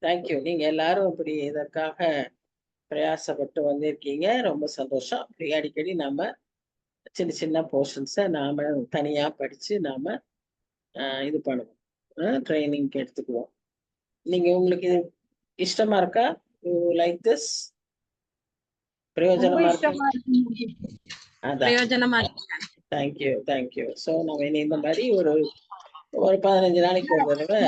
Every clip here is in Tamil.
தேங்க்யூ. நீங்க எல்லாரும் இப்படி இதற்காக பிரயாசப்பட்டு வந்திருக்கீங்க. ரொம்ப சந்தோஷம். அப்படி அடிக்கடி நாம சின்ன சின்ன போர்ஷன்ஸ நாம தனியா படிச்சு நாம இது பண்ணுவோம். ட்ரெய்னிங்க்கு எடுத்துக்குவோம். நீங்க உங்களுக்கு இது இஷ்டமா இருக்கா? You like this? ரொம்ப பிரயோஜனமா இருக்கு? இஷ்டமா இருக்கு. அதான். பிரயோஜனமா இருக்கு. Thank you, thank you. ஸோ நம்ம இனி இந்த மாதிரி ஒரு 15 நாளைக்கு ஒரு தடவை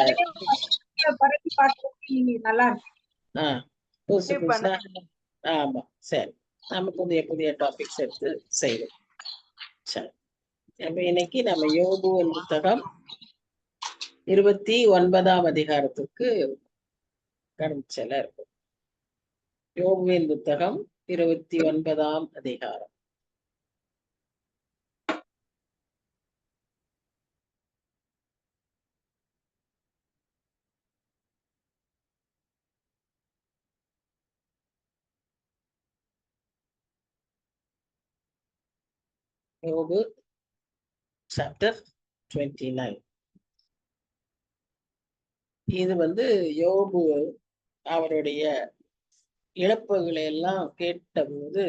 பரப்பி பார்க்கறதுக்கு நல்லா இருக்கு. புதுசு புதுசா. ஆமா, சரி. நம்ம புதிய புதிய டாபிக்ஸ் எடுத்து செய்வோம். சரி. அப்ப இன்னைக்கு நம்ம யோபுவின் புத்தகம் 29ஆம் அதிகாரத்துக்கு கடந்து செல்ல இருக்கும். யோபுவின் புத்தகம் 29ஆம் அதிகாரம். யோபு சாப்டர் 29. இது யோபு அவருடைய இழப்புகளை எல்லாம் கேட்டபோது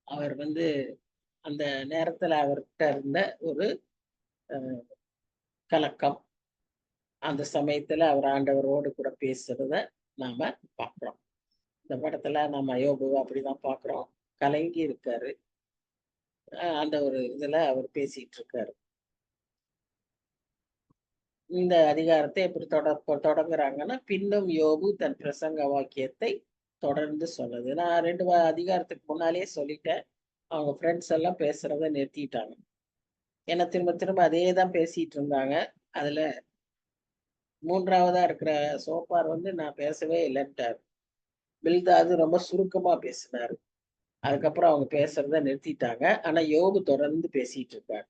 அவர் அந்த நேரத்துல அவர்கிட்ட இருந்த ஒரு கலக்கம், அந்த சமயத்துல அவர் ஆண்டவரோடு கூட பேசுறத நாம பார்க்கிறோம். இந்த படத்துல நம்ம யோபுவை அப்படிதான் பார்க்கிறோம். கலங்கி இருக்காரு. அந்த ஒரு இதுல அவர் பேசிட்டு இருக்காரு. இந்த அதிகாரத்தை எப்படி தொடங்குறாங்கன்னா, பின்னும் யோபு தன் பிரசங்க வாக்கியத்தை தொடர்ந்து சொன்னது. நான் 2 அதிகாரத்துக்கு முன்னாலே சொல்லிட்டேன். அவங்க ஃப்ரெண்ட்ஸ் எல்லாம் பேசுறத நிறுத்திட்டாங்க. ஏன்னா திரும்ப திரும்ப அதே தான் பேசிட்டு இருந்தாங்க. அதுல 3ஆவதா இருக்கிற சோப்பார் நான் பேசவே இல்லைன்ட்டாரு. பில்தாது ரொம்ப சுருக்கமா பேசினாரு. அதுக்கப்புறம் அவங்க பேசுறத நிறுத்திட்டாங்க. ஆனா யோபு தொடர்ந்து பேசிட்டு இருக்காரு.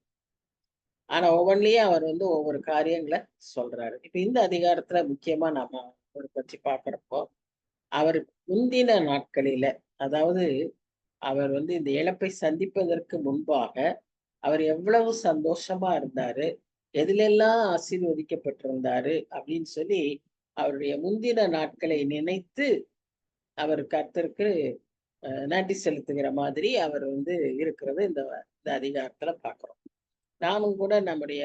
ஆனா ஒவ்வொன்றிலையும் அவர் ஒவ்வொரு காரியங்களை சொல்றாரு. இப்ப இந்த அதிகாரத்துல முக்கியமா நாம ஒரு பற்றி பார்க்கிறப்போ, அவர் முந்தின நாட்களில, அதாவது அவர் இந்த இழப்பை சந்திப்பதற்கு முன்பாக அவர் எவ்வளவு சந்தோஷமா இருந்தாரு, எதிலெல்லாம் ஆசீர்வதிக்கப்பட்டிருந்தாரு அப்படின்னு சொல்லி அவருடைய முந்தின நாட்களை நினைத்து அவர் கர்த்தருக்கு நன்றி செலுத்துகிற மாதிரி அவர் இருக்கிறது இந்த அதிகாரத்துல பார்க்கிறோம். நாமும் கூட நம்முடைய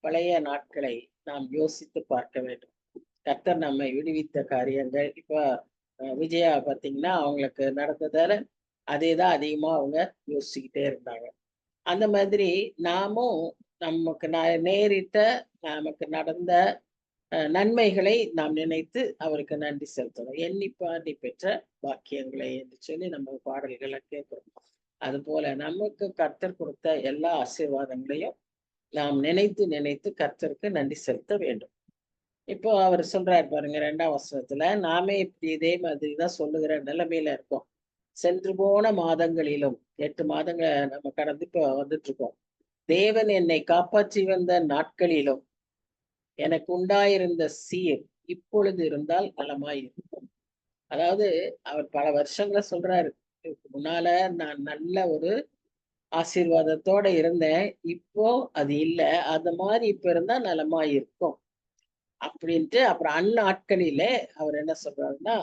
பழைய நாட்களை நாம் யோசித்து பார்க்க வேண்டும். கர்த்தர் நம்மை விடுவித்த காரியங்கள், இப்ப விஜயா பார்த்தீங்கன்னா அவங்களுக்கு நடந்ததால அதே தான் அதிகமா அவங்க யோசிச்சுக்கிட்டே இருந்தாங்க. அந்த மாதிரி நாமும் நமக்கு நேரிட்ட நமக்கு நடந்த நன்மைகளை நாம் நினைத்து அவருக்கு நன்றி செலுத்தணும். எண்ணி பாடி பெற்ற பாக்கியங்களை என்று சொல்லி நம்ம பாடல்களை கேட்கிறோம். அது போல நமக்கு கர்த்தர் கொடுத்த எல்லா ஆசீர்வாதங்களையும் நாம் நினைத்து நினைத்து கர்த்தருக்கு நன்றி செலுத்த வேண்டும். இப்போ அவர் சொல்றாரு பாருங்க 2ஆம் வசனத்துல, நாமே இப்படி இதே மாதிரிதான் சொல்லுகிற நிலைமையில இருக்கோம். சென்று போன மாதங்களிலும் 8 மாதங்களை நம்ம கடந்து இப்போ வந்துட்டு இருக்கோம். தேவன் என்னை காப்பாற்றி வந்த நாட்களிலும் எனக்கு உண்டாயிருந்த சீர் இப்பொழுது இருந்தால் நலமாயிருக்கும். அதாவது அவர் பல வருஷங்களை சொல்றாரு, முன்னால நான் நல்ல ஒரு ஆசீர்வாதத்தோட இருந்தேன், இப்போ அது இல்லை, அது மாதிரி இப்ப இருந்தா நலமாயிருக்கும் அப்படின்ட்டு. அப்புறம் அந்நாட்களிலே அவர் என்ன சொல்றாருன்னா,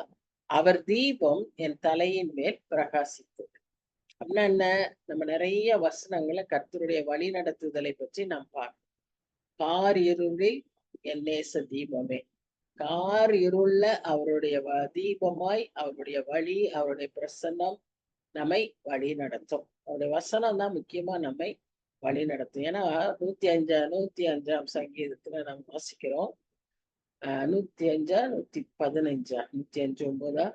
அவர் தீபம் என் தலையின் மேல் பிரகாசித்தது. அப்படின்னா என்ன? நம்ம நிறைய வசனங்களை கர்த்தருடைய வழி நடத்துதலை பற்றி நாம் பார்க்கணும். கார் இருளில் என் நேச தீபமே, கார் இருள அவருடைய தீபமாய் அவருடைய வழி, அவருடைய பிரசன்னம் நம்மை வழி நடத்தும். அவருடைய வசனம் தான் முக்கியமா நம்மை வழி நடத்தும். ஏன்னா 105ஆம் சங்கீதத்துல நம்ம வாசிக்கிறோம், 105 115 105:9,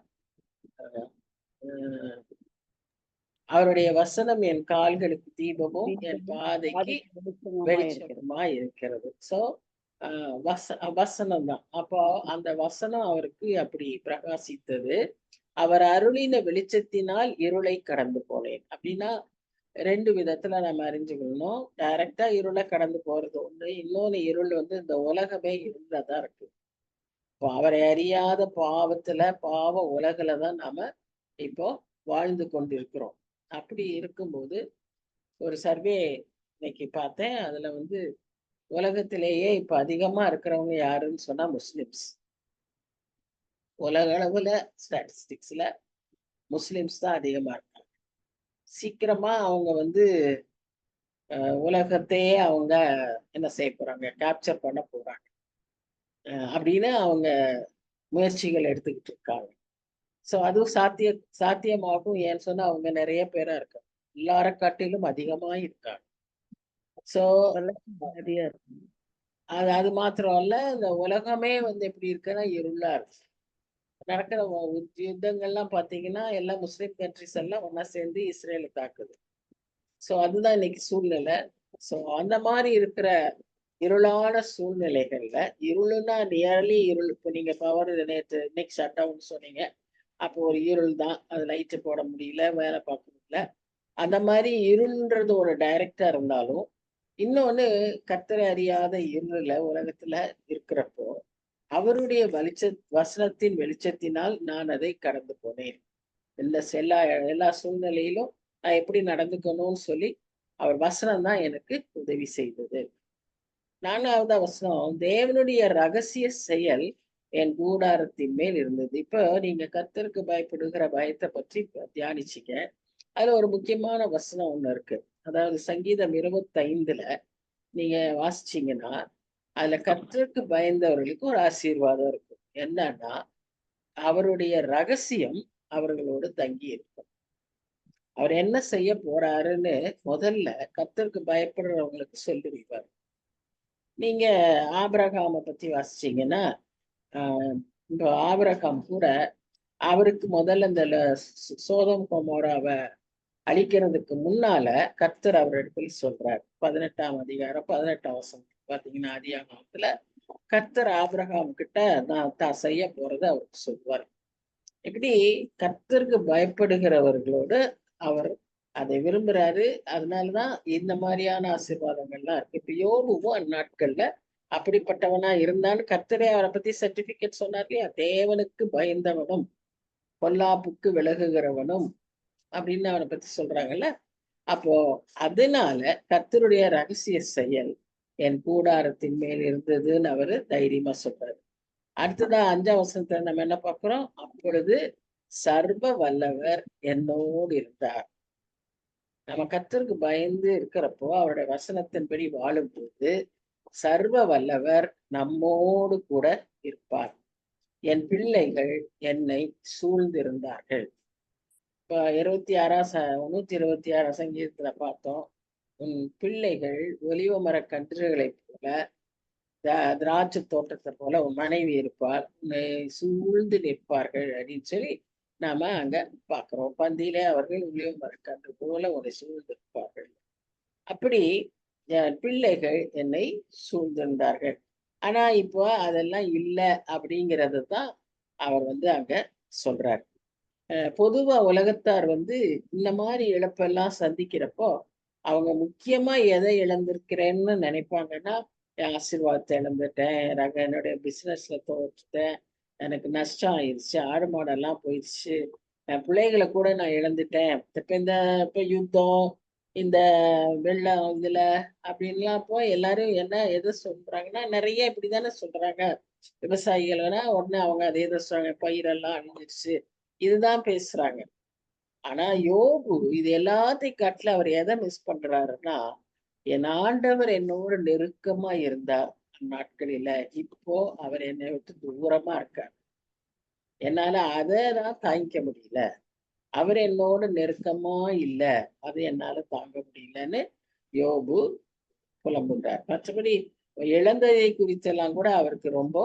அவருடைய வசனம் என் கால்களுக்கு தீபமும் என் பாதைக்கு வெளிச்சமா இருக்கிறது. சோ வசனம் தான். அப்போ அந்த வசனம் அவருக்கு அப்படி பிரகாசித்தது. அவர் அருளின வெளிச்சத்தினால் இருளை கடந்து போனேன். அப்படின்னா 2 விதத்துல நம்ம அறிஞ்சுக்கணும். டைரக்டா இருளை கடந்து போறது ஒண்ணு, இன்னொன்னு இருள் இந்த உலகமே இருளதான் இருக்கு. இப்போ அவரை அறியாத பாவத்துல பாவ உலகில தான் நாம இப்போ வாழ்ந்து கொண்டிருக்கிறோம். அப்படி இருக்கும்போது ஒரு சர்வே இன்னைக்கு பார்த்தேன். அதுல உலகத்திலேயே இப்ப அதிகமா இருக்கிறவங்க யாருன்னு சொன்னா முஸ்லிம்ஸ். உலக அளவுல ஸ்டாட்டிஸ்டிக்ஸ்ல முஸ்லிம்ஸ் தான் அதிகமா இருக்காங்க. சீக்கிரமா அவங்க வந்து உலகத்தையே அவங்க என்ன செய்ய போறாங்க, கேப்சர் பண்ண போறாங்க அப்படின்னு அவங்க முயற்சிகள் எடுத்துக்கிட்டு இருக்காங்க. ஸோ அதுவும் சாத்தியமாகும். ஏன்னு சொன்னா அவங்க நிறைய பேரா இருக்காங்க. எல்லார காட்டிலும் அதிகமா இருக்காங்க. ஸோ நிறைய இருக்கு. அது அது மாத்திரம் அல்ல, இந்த உலகமே வந்து எப்படி இருக்குன்னா இருளா இருக்கு. நடக்கிற யுத்தங்கள்லாம் பார்த்தீங்கன்னா எல்லாம் முஸ்லீம் கண்ட்ரிஸ் எல்லாம் ஒன்னா சேர்ந்து இஸ்ரேலை தாக்குது. ஸோ அதுதான் இன்னைக்கு சூழ்நிலை. ஸோ அந்த மாதிரி இருக்கிற இருளான சூழ்நிலைகள்ல, இருளுன்னா நியர்லி இருள். இப்போ நீங்க பவர் இன்னைக்கு ஷட் டவுன் சொன்னீங்க. அப்போ ஒரு இருள் தான், அது லைட்டு போட முடியல, வேலை பார்க்க முடியல. அந்த மாதிரி இருள்ன்றது ஒரு டைரக்டா இருந்தாலும், இன்னொன்னு கர்த்தரை அறியாத இருளுல உலகத்துல இருக்கிறப்போ, அவருடைய வசனத்தின் வெளிச்சத்தினால் நான் அதை கடந்து போனேன். எல்லா எல்லா சூழ்நிலையிலும் நான் எப்படி நடந்துக்கணும்னு சொல்லி அவர் வசனம் தான் எனக்கு உதவி செய்தது. 4வது வசனம், தேவனுடைய ரகசிய செயல் என் கூடாரத்தின் மேல் இருந்தது. இப்போ நீங்க கர்த்தருக்கு பயப்படுகிற பயத்தை பற்றி தியானிச்சீங்க. அதுல ஒரு முக்கியமான வசனம் ஒண்ணு இருக்கு. அதாவது சங்கீதம் 25ல நீங்க வாசிச்சீங்கன்னா, அதுல கர்த்தருக்கு பயந்தவர்களுக்கு ஒரு ஆசீர்வாதம் இருக்கும். என்னன்னா, அவருடைய ரகசியம் அவர்களோடு தங்கி இருக்கும். அவர் என்ன செய்ய போறாருன்னு முதல்ல கர்த்தருக்கு பயப்படுறவங்களுக்கு சொல்லிருப்பார். நீங்க ஆபிரகாமை பத்தி வாசிச்சீங்கன்னா, இப்போ ஆபிரகாம் கூட அவருக்கு முதல்ல இந்த சோதம் கொமோராவை அழிக்கிறதுக்கு முன்னால கர்த்தர் அவரிடத்தில் சொல்றார். 18ஆம் அதிகாரம் 18ஆம் வசனம் பாத்தீங்கன்னா, ஆதியாகமத்துல கர்த்தர் ஆபிரகாம் கிட்ட நான் தான் செய்ய போறதை அவருக்கு சொல்வார். இப்படி கர்த்தருக்கு பயப்படுகிறவர்களோடு அவர் அதை விரும்புறாரு. அதனாலதான் இந்த மாதிரியான ஆசீர்வாதங்கள்லாம் இருக்கு. இப்ப யோபுவும் அந்நாட்கள்ல அப்படிப்பட்டவனா இருந்தான்னு கர்த்தரே அவரை பத்தி சர்டிபிகேட் சொன்னார் இல்லையா? தேவனுக்கு பயந்தவனும் பொல்லாப்புக்கு விலகுகிறவனும் அப்படின்னு அவனை பத்தி சொல்றாங்கல்ல. அப்போ அதனால கர்த்தருடைய ரகசிய செயல் என் கூடாரத்தின் மேல் இருந்ததுன்னு அவரு தைரியமா சொல்றாரு. அடுத்ததான் 5ஆம் வசனத்துல நம்ம என்ன பார்க்கிறோம்? அப்பொழுது சர்வ வல்லவர் என்னோடு இருந்தார். நம்ம கர்த்தருக்கு பயந்து இருக்கிறப்போ, அவருடைய வசனத்தின்படி வாழும்போது சர்வ வல்லவர் நம்மோடு கூட இருப்பார். என் பிள்ளைகள் என்னை சூழ்ந்திருந்தார்கள். இப்ப 126 சங்கீதத்துல பார்த்தோம், உன் பிள்ளைகள் ஒலிவ மர கன்றுகளைப் போல, திராட்சை தோட்டத்தை போல உன் மனைவி இருப்பார், உன்னை சூழ்ந்து நிற்பார்கள் அப்படின்னு சொல்லி நாம அங்க பாக்குறோம். பந்தியிலே அவர்கள் ஒலிவ மர கன்று போல உன்னை சூழ்ந்து இருப்பார்கள். அப்படி பிள்ளைகள் என்னை சூழ்ந்திருந்தார்கள். ஆனா இப்போ அதெல்லாம் இல்லை அப்படிங்கிறது தான் அவர் வந்து அங்க சொல்றார். பொதுவா உலகத்தார் வந்து இந்த மாதிரி இழப்பெல்லாம் சந்திக்கிறப்போ அவங்க முக்கியமா எதை இழந்திருக்கிறேன்னு நினைப்பாங்கன்னா, என் ஆசீர்வாதத்தை இழந்துட்டேன், என்னுடைய பிசினஸ்ல தோற்றுட்டேன், எனக்கு நஷ்டம் ஆயிடுச்சு, ஆடு மாடெல்லாம் போயிடுச்சு, என் பிள்ளைகளை கூட நான் இழந்துட்டேன், இப்ப யுத்தம், இந்த வெள்ளம் இதுல அப்படின்லாம் போய் எல்லாரும் எதை சொல்றாங்கன்னா, நிறைய இப்படிதானே சொல்றாங்க. விவசாயிகள்னா உடனே அவங்க அதே தான் சொல்றாங்க, பயிரெல்லாம் அழிஞ்சிருச்சு, இதுதான் பேசுறாங்க. ஆனா யோபு இது எல்லாத்தையும் காட்டில அவர் எதை மிஸ் பண்றாருன்னா, என் ஆண்டவர் என்னோட நெருக்கமா இருந்தார் அந்நாட்களில, இப்போ அவர் என்னை விட்டு தூரமா இருக்கார், என்னால அதை நான் தாங்கிக்க முடியல, அவர் என்னோட நெருக்கமா இல்ல, அது என்னால தாங்க முடியலன்னு யோபு புலம்புகிறார். மற்றபடி இழந்ததை குறித்தெல்லாம் கூட அவருக்கு ரொம்ப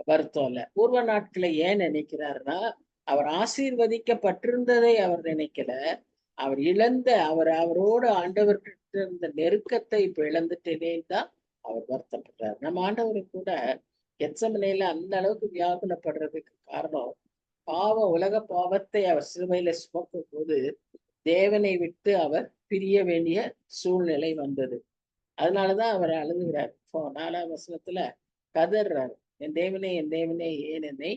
வருத்தம் இல்லை. பூர்வ நாட்களை ஏன் நினைக்கிறாருன்னா, அவர் ஆசீர்வதிக்கப்பட்டிருந்ததை அவர் நினைக்கல, அவர் அவரோடு ஆண்டவர்கிட்ட இருந்த நெருக்கத்தை இப்ப இழந்துட்டேனேன்னு தான் அவர் வருத்தப்பட்டார். நம்ம ஆண்டவருக்கு கூட கெத்செமனேல அந்த அளவுக்கு வியாகுலப்படுறதுக்கு காரணம், உலக பாவத்தை அவர் சிலுவையில சுமக்கும் போது தேவனை விட்டு அவர் பிரிய வேண்டிய சூழ்நிலை வந்தது. அதனாலதான் அவர் அழுதுகிறார். 4ஆம் வசனத்துல கதர்றாரு, என் தேவனே ஏன் என்னை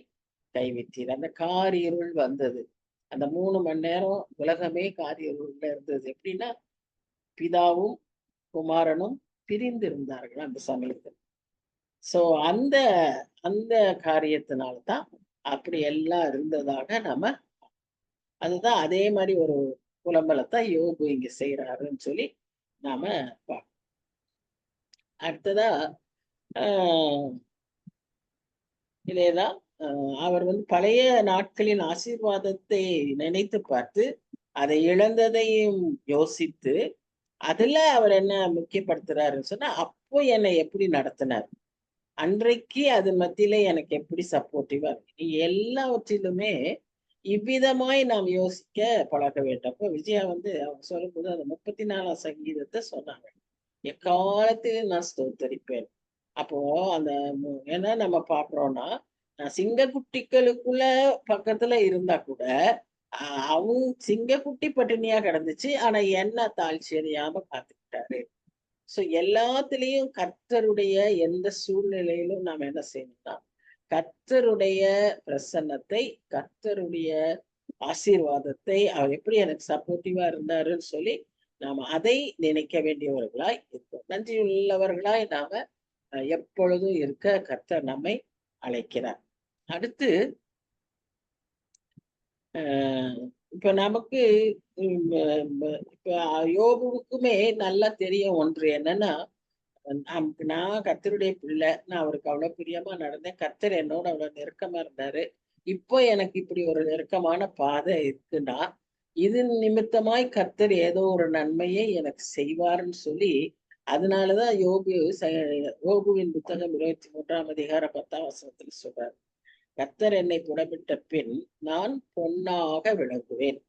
கைவிட்டீர். அந்த காரிருள் வந்தது. அந்த 3 மணி நேரம் உலகமே காரிருள்ல இருந்தது. எப்படின்னா, பிதாவும் குமாரனும் பிரிந்து இருந்தார்கள் அந்த சமயத்தில். சோ அந்த அந்த காரியத்தினால்தான் அப்படி எல்லாம் இருந்ததாக நம்ம அதுதான் அதே மாதிரி ஒரு புலம்பலத்தான் யோபு இங்க செய்யறாருன்னு சொல்லி நாம பார்க்கணும். அடுத்ததா ஆஹ் இதேதான் அவர் பழைய நாட்களின் ஆசீர்வாதத்தை நினைத்து பார்த்து அதை இழந்ததையும் யோசித்து அதுல அவர் என்ன முக்கியப்படுத்துறாருன்னு சொன்னா, அப்போ என்னை எப்படி நடத்தினார், அன்றைக்கு அது மத்தியில எனக்கு எப்படி சப்போர்ட்டிவா இருக்கு, எல்லாவற்றிலுமே இவ்விதமாய் நாம் யோசிக்க பழக வேண்டும். அப்போ விஜயா அவங்க சொல்லும்போது அந்த 34ஆம் சங்கீதத்தை சொன்னாங்க, எக்காலத்திலும் நான் ஸ்தோத்தரிப்பேன். அப்போ அந்த ஏன்னா நம்ம பாக்குறோம்னா சிங்கக்குட்டிகளுக்குள்ள பக்கத்துல இருந்தா கூட அவங்க சிங்கக்குட்டி பட்டினியா கிடந்துச்சு, ஆனா என்ன தாழ்ச்சி அறியாம காத்துக்கிட்டாரு. சோ எல்லாத்துலயும் கர்த்தருடைய எந்த சூழ்நிலையிலும் நாம் என்ன செய்யணும்னா கர்த்தருடைய பிரசன்னத்தை, கர்த்தருடைய ஆசீர்வாதத்தை, அவர் எப்படி எனக்கு சப்போர்ட்டிவா இருந்தாருன்னு சொல்லி நாம அதை நினைக்க வேண்டியவர்களாய் இருக்கோம். நன்றி உள்ளவர்களாய் நாம எப்பொழுதும் இருக்க கர்த்தர் நம்மை அழைக்கிறார். அடுத்து இப்ப நமக்கு இப்ப யோபுவுக்குமே நல்லா தெரியும் ஒன்று என்னன்னா, நான் கர்த்தருடைய பிள்ளை, நான் அவருக்கு அவ்வளவு பிரியமா நடந்தேன், கர்த்தர் என்னோட அவ்வளவு நெருக்கமா இருந்தாரு, இப்போ எனக்கு இப்படி ஒரு நெருக்கமான பாதை இருக்குன்னா இது நிமித்தமாய் கர்த்தர் ஏதோ ஒரு நன்மையை எனக்கு செய்வார்னு சொல்லி, அதனாலதான் யோபுவின் புத்தகம் 23ஆம் அதிகாரம் 10ஆம் வசனத்துல சொல்றாரு, கர்த்தர் என்னை புடமிட்ட பின் நான் பொன்னாக விளங்குவேன்.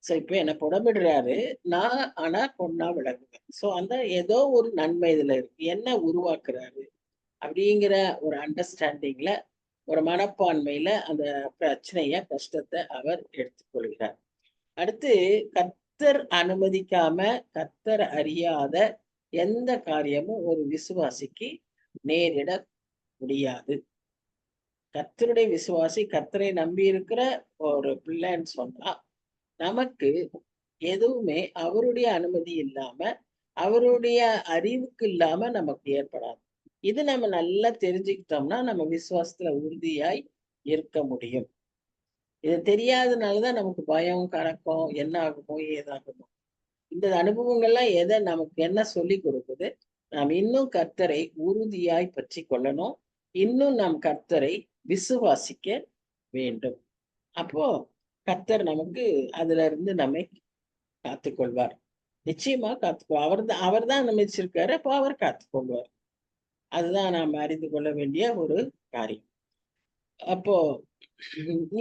சோ இப்ப என்ன புடமிடுறாரு, நான் ஆனா பொன்னா விளங்குவேன். சோ அந்த ஏதோ ஒரு நன்மை இதுல இருக்கு, என்ன உருவாக்குறாரு அப்படிங்கிற ஒரு அண்டர்ஸ்டாண்டிங்ல, ஒரு மனப்பான்மையில அந்த பிரச்சனைய கஷ்டத்தை அவர் எடுத்துக்கொள்கிறார். அடுத்து கர்த்தர் அனுமதிக்காம, கர்த்தர் அறியாத எந்த காரியமும் ஒரு விசுவாசிக்கு நேரிட முடியாது. கர்த்தருடைய விசுவாசி, கர்த்தரை நம்பி இருக்கிற ஒரு பிள்ளைன்னு சொன்னா நமக்கு எதுவுமே அவருடைய அனுமதி இல்லாம, அவருடைய அறிவுக்கு இல்லாம நமக்கு ஏற்படாது. இது நம்ம நல்லா தெரிஞ்சுக்கிட்டோம்னா நம்ம விசுவாசத்துல உறுதியாய் இருக்க முடியும். இது தெரியாதனாலதான் நமக்கு பயம், கலக்கம், என்ன ஆகுமோ ஏதாகுமோ. இந்த அனுபவங்கள்லாம் எதை நமக்கு என்ன சொல்லி கொடுக்குது, நாம் இன்னும் கர்த்தரை உறுதியாய் பற்றி கொள்ளணும், இன்னும் நாம் கர்த்தரை விசுவாசிக்க வேண்டும். அப்போ கர்த்தர் நமக்கு அதுல இருந்து நம்மை காத்துக்கொள்வார். நிச்சயமா காத்துக்கொள்வார். அவர் தான் நினைச்சிருக்காரு, அப்போ அவர் காத்துக்கொள்வார். அதுதான் நாம் அறிந்து கொள்ள வேண்டிய ஒரு காரியம். அப்போ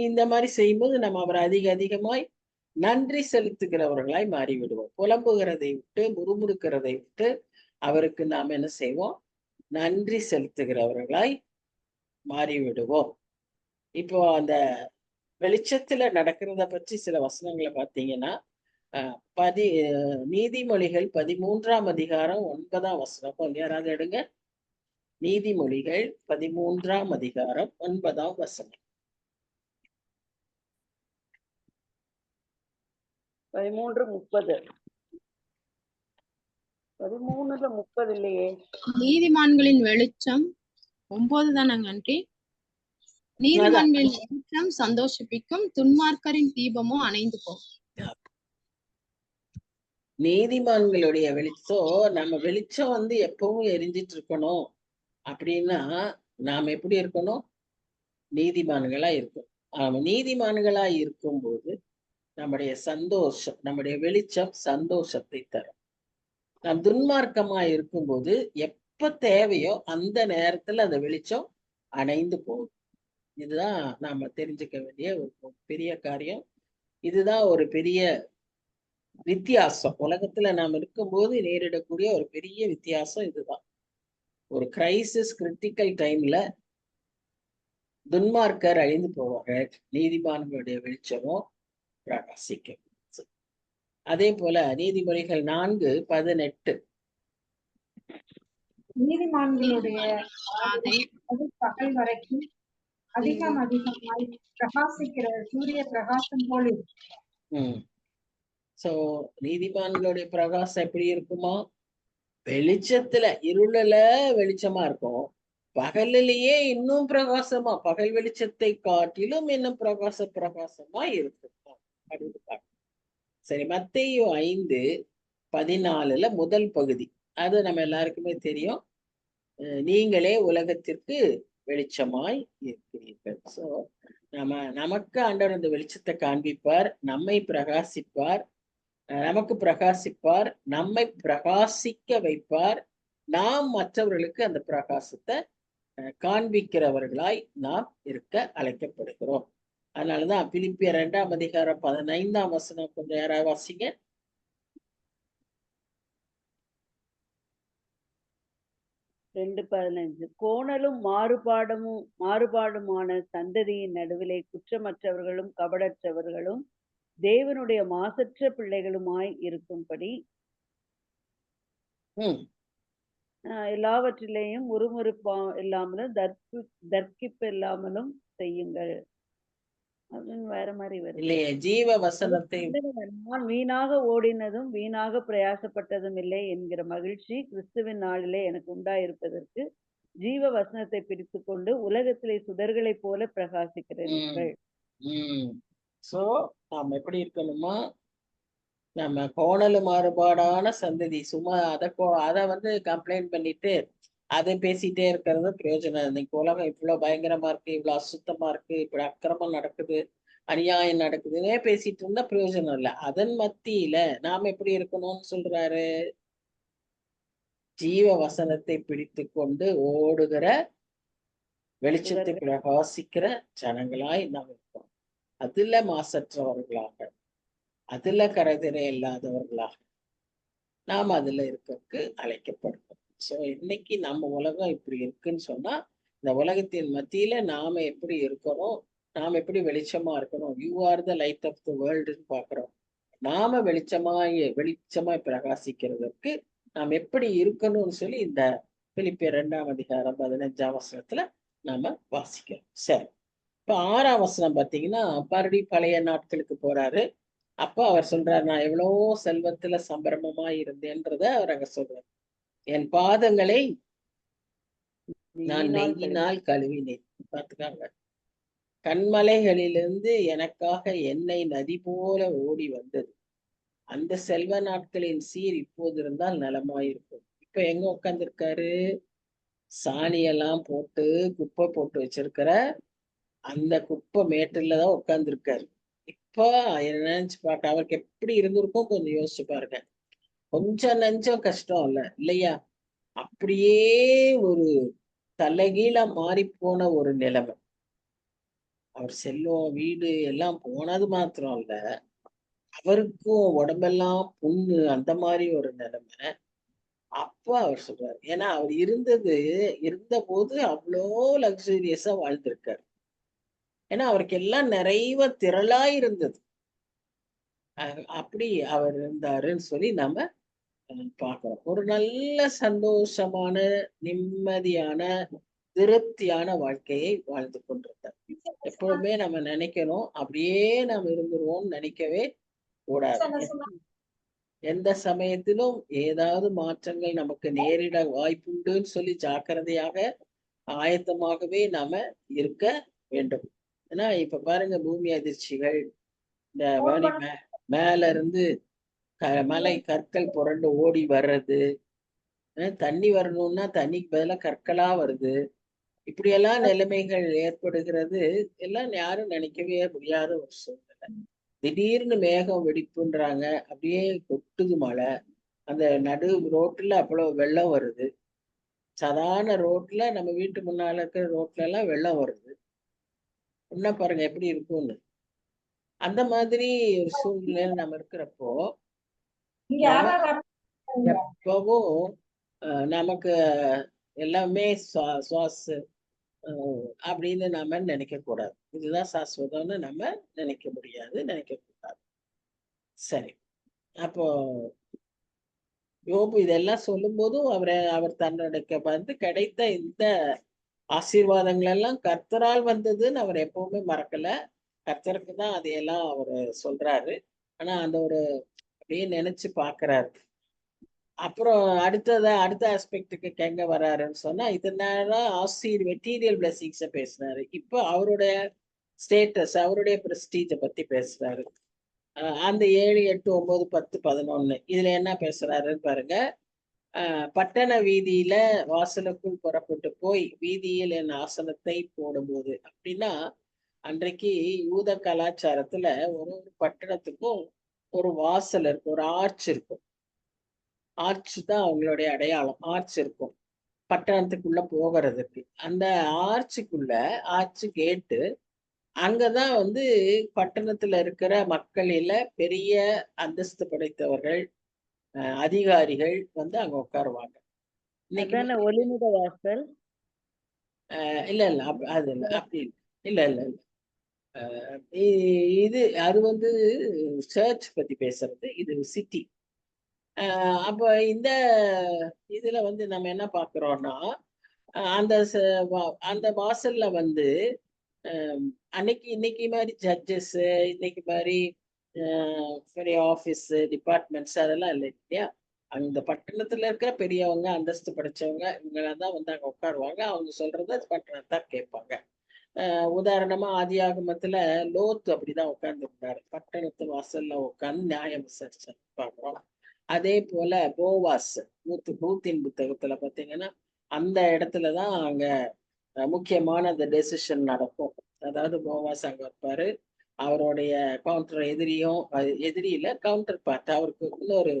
இந்த மாதிரி செய்யும்போது நம்ம அவர் அதிகமாய் நன்றி செலுத்துகிறவர்களாய் மாறிவிடுவோம். புலம்புகிறதை விட்டு, முறுமுறுக்கிறதை விட்டு அவருக்கு நாம் என்ன செய்வோம், நன்றி செலுத்துகிறவர்களாய் மாறிவிடுவோம். இப்போ அந்த வெளிச்சத்துல நடக்கிறத பற்றி சில வசனங்களை பார்த்தீங்கன்னா, நீதிமொழிகள் 13ஆம் அதிகாரம் 9ஆம் வசனம் யாராவது எடுங்க. நீதிமொழிகள் 13ஆம் அதிகாரம் 9ஆம் வசனம். 13:30. 13:30 இல்லையே. நீதிமான்களின் வெளிச்சம் 9 தானங்க ஆண்டி? நீதிமான்களின் வெளிச்சம் சந்தோஷிப்பிக்கும், துன்மார்க்கரின் தீபமோ அணைந்து போகும். நீதிமான்களுடைய வெளிச்சம், நம்ம வெளிச்சம் எப்பவும் எரிஞ்சிட்டு இருக்கணும் அப்படின்னா நாம் எப்படி இருக்கணும், நீதிமான்களா இருக்கும். நீதிமான்களா இருக்கும்போது நம்முடைய சந்தோஷம், நம்முடைய வெளிச்சம் சந்தோஷத்தை தரும். நாம் துன்மார்க்கமா இருக்கும்போது எப்ப தேவையோ அந்த நேரத்துல அந்த வெளிச்சம் அணைந்து போகும். இதுதான் நாம தெரிஞ்சுக்க வேண்டிய ஒரு பெரிய காரியம். இதுதான் ஒரு பெரிய வித்தியாசம். உலகத்துல நாம் இருக்கும்போது நேரிடக்கூடிய ஒரு பெரிய வித்தியாசம் இதுதான். ஒரு கிரைசிஸ், கிரிட்டிக்கல் டைம்ல துன்மார்க்கர் அழிந்து போவார்கள், நீதிமான்களுடைய வெளிச்சமும் பிரகாசிக்கும். அதே போல நீதிமொழிகள் 4:18. நீதிமான்களுடைய பகல் வரைக்கும் அதிகமாய் பிரகாசிக்கிற சூரிய பிரகாசம் போல இருக்கும். சோ நீதிமான்களுடைய பிரகாசம் எப்படி இருக்குமா, வெளிச்சத்துல, இருளல வெளிச்சமா இருக்கும், பகலிலேயே இன்னும் பிரகாசமா, பகல் வெளிச்சத்தை காட்டிலும் இன்னும் பிரகாசமா இருக்கு அப்படின்னு பார்க்கணும். சரி, மத்தேயு 5:14 முதல் பகுதி, அது நம்ம எல்லாருக்குமே தெரியும். நீங்களே உலகத்திற்கு வெளிச்சமாய் இருக்கிறீர்கள். சோ நமக்கு ஆண்டவர் அந்த வெளிச்சத்தை காண்பிப்பார், நம்மை பிரகாசிப்பார், நமக்கு பிரகாசிப்பார், நம்மை பிரகாசிக்க வைப்பார். நாம் மற்றவர்களுக்கு அந்த பிரகாசத்தை காண்பிக்கிறவர்களாய் நாம் இருக்க அழைக்கப்படுகிறோம். அதனாலதான் பிலிப்பியர் 2:15 கொஞ்சம் யாராவது வாசிங்க. 2:15 கோணலும் மாறுபாடுமான சந்ததியின் நடுவிலே குற்றமற்றவர்களும் கபடற்றவர்களும் தேவனுடைய மாசற்ற பிள்ளைகளுமாய் இருக்கும்படி எல்லாவற்றிலேயும் முறுமுறுப்பா இல்லாமலும் தர்க்கிப்பு இல்லாமலும் செய்யுங்கள் அப்படின்னு வேற மாதிரி வருது இல்லையே. ஜீவ வசனத்தை நான் வீணாக ஓடினதும் வீணாக பிரயாசப்பட்டதும் இல்லை என்கிற மகிழ்ச்சி கிறிஸ்துவின் நாளிலே எனக்கு உண்டாயிருப்பதற்கு ஜீவ வசனத்தை பிடித்து கொண்டு உலகத்திலே சுடர்களைப் போல பிரகாசிக்கிறீர்கள். சோ நாம எப்படி இருக்கணுமா, நம்ம கோணலு மாறுபாடான சந்ததி, சும்மா அதை கம்ப்ளைண்ட் பண்ணிட்டு அதை பேசிட்டே இருக்கிறது பிரயோஜனம். இன்னைக்கு உலகம் இவ்வளவு பயங்கரமா இருக்கு, இவ்வளவு அசுத்தமா இருக்கு, இப்படி அக்கிரமம் நடக்குது, அநியாயம் நடக்குதுன்னே பேசிட்டு இருந்தா பிரயோஜனம் இல்லை. அதன் மத்தியில நாம எப்படி இருக்கணும்னு சொல்றாரு, ஜீவ வசனத்தை பிடித்து கொண்டு ஓடுகிற வெளிச்சத்தை பிரகாசிக்கிற ஜனங்களாய் நாம் இருக்கோம். அதுல மாசற்றவர்களாக, அதுல கரைதிரை இல்லாதவர்களாக நாம் அதுல இருக்கிறதுக்கு அழைக்கப்படுறோம். சோ இன்னைக்கு நம்ம உலகம் இப்படி இருக்குன்னு சொன்னா, இந்த உலகத்தின் மத்தியில நாம எப்படி இருக்கணும், நாம எப்படி வெளிச்சமா இருக்கணும். You are the light of the வேர்ல்டுன்னு பாக்குறோம். நாம வெளிச்சமாய் பிரகாசிக்கிறதுக்கு நாம் எப்படி இருக்கணும்னு சொல்லி இந்த பிலிப்பியர் 2:15 நாம வாசிக்கிறோம். சரி, இப்ப 6 பாத்தீங்கன்னா மறுபடியும் பழைய நாட்களுக்கு போறாரு. அப்ப அவர் சொல்றாரு, நான் எவ்வளவோ செல்வத்துல சம்பிரமமா இருந்தேன்றத அவர் அங்க சொல்றாரு. என் பாதங்களை நான் நெய்யினால் கழுவினேன். பாத்துக்காங்க, கண்மலைகளிலிருந்து எனக்காக எண்ணெய் நதி போல ஓடி வந்தது. அந்த செல்வ நாட்களின் சீர் இப்போது இருந்தால் நலமாயிருக்கும். இப்ப எங்க உட்கார்ந்துருக்காரு, சாணியெல்லாம் போட்டு குப்பை போட்டு வச்சிருக்கிற அந்த குப்பை மேட்டுலதான் உட்கார்ந்துருக்காரு. இப்ப நினைச்சு பார்க்க அவருக்கு எப்படி இருந்திருக்கும் கொஞ்சம் யோசிச்சு பாருங்க. கொஞ்சம் நஞ்சம் கஷ்டம் இல்லையா? அப்படியே ஒரு தலைகீழா மாறி போன ஒரு நிலைமை. அவர் செல்வம் வீடு எல்லாம் போனது மாத்திரம் இல்ல, அவருக்கும் உடம்பெல்லாம் புண்ணு, அந்த மாதிரி ஒரு நிலைமை. அப்ப அவர் சொல்றாரு, ஏன்னா அவர் இருந்த போது அவ்வளோ லக்ஸூரியஸா வாழ்ந்திருக்காரு. ஏன்னா அவருக்கு எல்லாம் நிறைவ திரளா இருந்தது. அப்படி அவர் இருந்தாருன்னு சொல்லி நம்ம பார்க்கிறோம். ஒரு நல்ல சந்தோஷமான, நிம்மதியான, திருப்தியான வாழ்க்கையை வாழ்ந்து கொண்டிருந்தார். எப்பவுமே நம்ம நினைக்கணும், அப்படியே நாம் இருந்துருவோம்னு நினைக்கவே கூடாது. எந்த சமயத்திலும் ஏதாவது மாற்றங்கள் நமக்கு நேரிட வாய்ப்புண்டுன்னு சொல்லி ஜாக்கிரதையாக ஆயத்தமாகவே நாம இருக்க வேண்டும். ஏன்னா இப்ப பாருங்க, பூமி அதிர்ச்சிகள், இந்த மேல இருந்து மலை கற்கள் புரண்டு ஓடி வர்றது, தண்ணி வரணும்னா தண்ணிக்கு பதிலா கற்களா வருது. இப்படியெல்லாம் நிலைமைகள் ஏற்படுகிறது. எல்லாம் யாரும் நினைக்கவே முடியாத ஒரு சூழ்நிலை. திடீர்னு மேகம் வெடிப்புன்றாங்க, அப்படியே கொட்டுது மழை. அந்த நடு ரோட்ல அவ்வளவு வெள்ளம் வருது. சாதாரண ரோட்ல, நம்ம வீட்டு முன்னால இருக்கிற ரோட்ல எல்லாம் வெள்ளம் வருது. இன்னும் பாருங்க எப்படி இருக்கும்னு. அந்த மாதிரி ஒரு சூழ்நிலையில நம்ம இருக்கிறப்போ எப்பவும் நமக்கு எல்லாமே சுவாச அப்படின்னு நாம நினைக்க கூடாது. இதுதான் சாஸ்வதம்னு நம்ம நினைக்க முடியாது, நினைக்க கூடாது. சரி, அப்போ யோபு இதெல்லாம் சொல்லும் போதும் அவர் தன்னுடைய கிடைத்த இந்த ஆசீர்வாதங்கள் எல்லாம் கர்த்தரால் வந்ததுன்னு அவர் எப்பவுமே மறக்கல. கர்த்தருக்கு தான் அதையெல்லாம் அவர் சொல்றாரு. ஆனா அந்த ஒரு அப்படியே நினைச்சு பாக்குறாரு. அப்புறம் அடுத்த ஆஸ்பெக்டுக்கு எங்க வர்றாருன்னு சொன்னா, இதனால மெட்டீரியல் பிளெஸிங்ஸ பேசுறாரு. இப்போ அவருடைய ஸ்டேட்டஸ், அவருடைய பிரஸ்டீஜ பத்தி பேசுறாரு. அந்த 7, 8, 9, 10, 11 இதுல என்ன பேசுறாருன்னு பாருங்க. பட்டண வீதியில வாசலுக்குள் புறப்பட்டு போய் வீதியில் என் ஆசனத்தை போடும்போது அப்படின்னா, அன்றைக்கு யூத கலாச்சாரத்துல ஒரு பட்டணத்துக்கும் ஒரு வாசல் இருக்கும், ஒரு ஆர்ச் இருக்கும். ஆர்ச் தான் அவங்களுடைய அடையாளம். ஆர்ச் இருக்கும் பட்டணத்துக்குள்ள போகிறதுக்கு. அந்த ஆர்ச் கேட்டு அங்கதான் வந்து பட்டணத்துல இருக்கிற மக்களில பெரிய அந்தஸ்து படைத்தவர்கள், அதிகாரிகள் வந்து அங்க உட்காருவாங்க. இன்னைக்கு அதான ஒளிமுக வாசல். இல்ல இல்ல அது இல்ல அப்படி இல்ல இல்ல இல்ல இது அது வந்து சர்ச் பத்தி பேசுறது, இது சிட்டி. அப்ப இந்த இதுல வந்து நம்ம என்ன பாக்குறோம்னா, அந்த வாசல்ல வந்து இன்னைக்கு மாதிரி ஜட்ஜஸ், இன்னைக்கு மாதிரி பெரிய ஆஃபீஸ் டிபார்ட்மெண்ட்ஸ் அதெல்லாம் இல்லை இல்லையா. அந்த பட்டணத்துல இருக்கிற பெரியவங்க, அந்தஸ்து படைச்சவங்க, இவங்கெல்லாம் தான் வந்து அங்க உட்காருவாங்க. அவங்க சொல்றத பட்டணத்தார் கேட்பாங்க. உதாரணமா ஆதியாகமத்துல லோத்து அப்படிதான் உட்கார்ந்துருந்தாரு. பட்டணத்து வாசல்ல உட்கார்ந்து நியாயம் விசாரிச்சு பார்க்கிறோம். அதே போல போவாஸ் ரூத்தின் புத்தகத்துல பாத்தீங்கன்னா அந்த இடத்துலதான் அங்க முக்கியமான அந்த டெசிஷன் நடக்கும். அதாவது போவாஸ் அங்க இருப்பாரு. அவருடைய எதிரி இல்ல, கவுண்டர் பார்ட், அவருக்கு இன்னொரு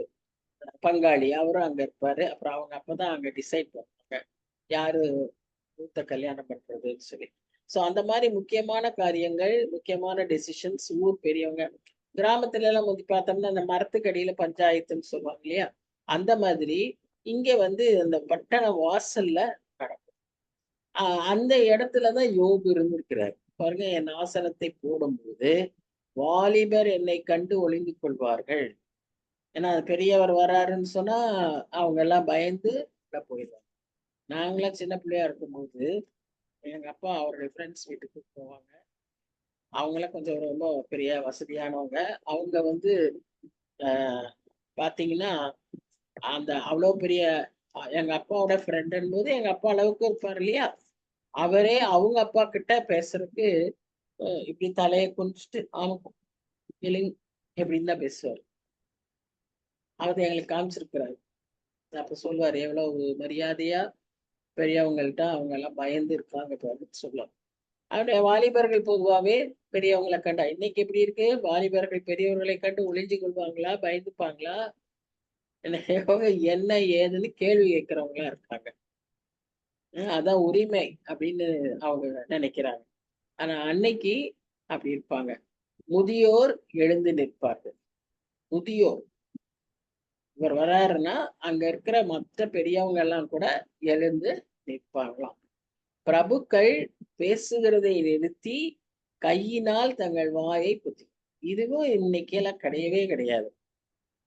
பங்காளி அவரும் அங்க இருப்பாரு. அப்புறம் அவங்க அப்பதான் அங்க டிசைட் பண்ணுவாங்க யாரு கல்யாணம் பண்றதுன்னு சொல்லி. சோ அந்த மாதிரி முக்கியமான காரியங்கள், முக்கியமான டெசிஷன்ஸ் ஊர் பெரியவங்க. கிராமத்துல எல்லாம் வந்து பார்த்தோம்னா அந்த மரத்துக்கடியில பஞ்சாயத்துன்னு சொல்லுவாங்க இல்லையா, அந்த மாதிரி இங்க வந்து அந்த பட்டண வாசல்ல நடக்கும். அந்த இடத்துலதான் யோபு இருந்திருக்கிறார். பாருங்க, என் ஆசனத்தை போடும்போது வாலிபர் என்னை கண்டு ஒளிந்து கொள்வார்கள். ஏன்னா பெரியவர் வராருன்னு சொன்னா அவங்க எல்லாம் பயந்து போயிடுவாங்க. நாங்களாம் சின்ன பிள்ளையா இருக்கும்போது எங்க அப்பா அவருடைய ஃப்ரெண்ட்ஸ் வீட்டுக்கு போவாங்க. அவங்களாம் கொஞ்சம் ரொம்ப பெரிய வசதியானவங்க. அவங்க வந்து பாத்தீங்கன்னா அந்த அவ்வளவு பெரிய எங்க அப்பாவோட ஃப்ரெண்டுன்னு போது எங்க அப்பா அளவுக்கு இருப்பார் இல்லையா, அவரே அவங்க அப்பா கிட்ட பேசுறதுக்கு இப்படி தலையை குனிச்சுட்டு ஆமாக்கும் எப்படின்னு தான் பேசுவார். அவர் எங்களுக்கு காமிச்சிருக்கிறாரு. அப்ப சொல்லுவாரு எவ்வளவு மரியாதையா பெரியவங்கள்ட்ட அவங்க எல்லாம் பயந்து இருக்காங்க சொல்லலாம். அவருடைய வாலிபர்கள் பொதுவாகவே பெரியவங்களை கண்டா, இன்னைக்கு எப்படி இருக்கு, வாலிபர்கள் பெரியவர்களை கண்டு ஒளிஞ்சு கொள்வாங்களா, பயந்துப்பாங்களா, என்ன ஏதுன்னு கேள்வி கேட்கிறவங்களா இருக்காங்க. அதான் உரிமை அப்படின்னு அவங்க நினைக்கிறாங்க. ஆனா அன்னைக்கு அப்படி இருப்பாங்க. முதியோர் எழுந்து நிற்பார்கள். முதியோர் இவர் வராருன்னா அங்க இருக்கிற மற்ற பெரியவங்க எல்லாம் கூட எழுந்து நிற்பாங்களாம். பிரபுக்கள் பேசுகிறதை நிறுத்தி கையினால் தங்கள் வாயை புத்தி. இதுவும் இன்னைக்கு எல்லாம் கிடையவே கிடையாது.